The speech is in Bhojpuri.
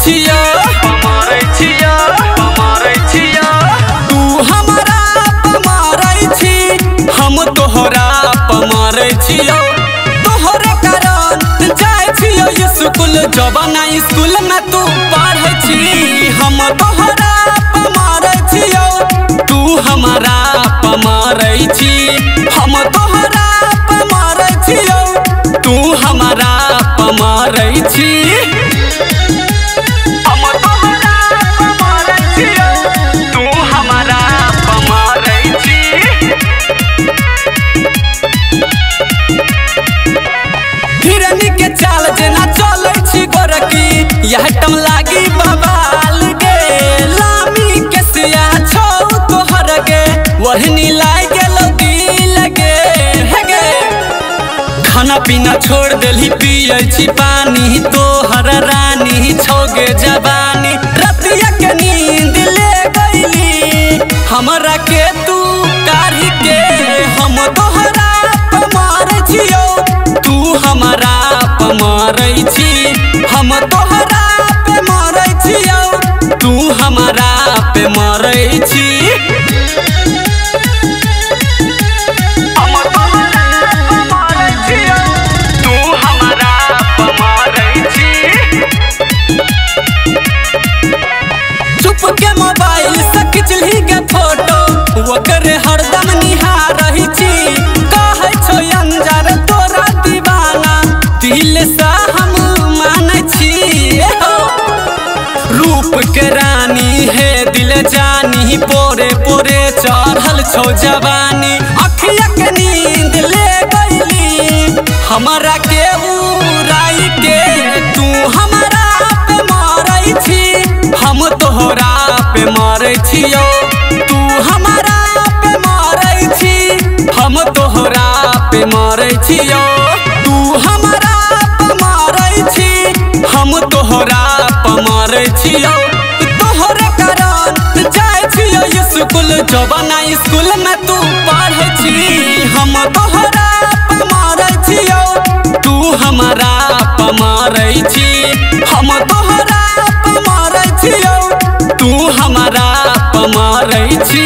छियो तू हमारा पमारै छी हम तोहरा पमारै छियो तोहरे कारण जाय छियो स्कूल जवाना स्कूल में तू पढ़ै छी हम तोहरा पमारै छियो तू हमारा पमारै छी हम तोहरा पमारै छियो तू हमारा पमारै छी हिरनी के चाल जेना चलै छी गोरकी यह टम लागी बवाल गे लामी के सिया छौ तोहर गे वहनी लाग गेल दिल गे हे गे खाना पीना छोड़ देली पियै छी पानी तोहर रानी छौ गे जवानी रतिया के नींद ले गईली हमरा के तू काढ़ी के हम तोहरा पमारै छियो तू हमारा पमारै छी हम तोहरा पे मरै छियो तू हमारा पे मरै छी चुप के मोबाइल से खिचली के फोटो ओकरे हरदम निहारै छी कहै छौ अंजार तोरा दीवाना दिल से हम मानै छी रूप के रानी है दिल जानी पोरे पोरे चढ़ल छौ जवानी अखिया के नींद ले गईली हमरा के उड़ाई के तू हमारा पे मरै छी हम तोहरा पे मरै छियो तू हमारा पे मरै छी हम तोहरा पे मरै छियो तू हमारा पे मरै छी हम तोहरा पे मरै छियो तोहरे कारण जाय छियो स्कूल जवाना स्कूल में तू पढ़ै छी हम तोहरा पे मरै छियो तू हमारा पे मरै छी हम तोहरा पे मरै छियो तू हमारा पे मरै छी।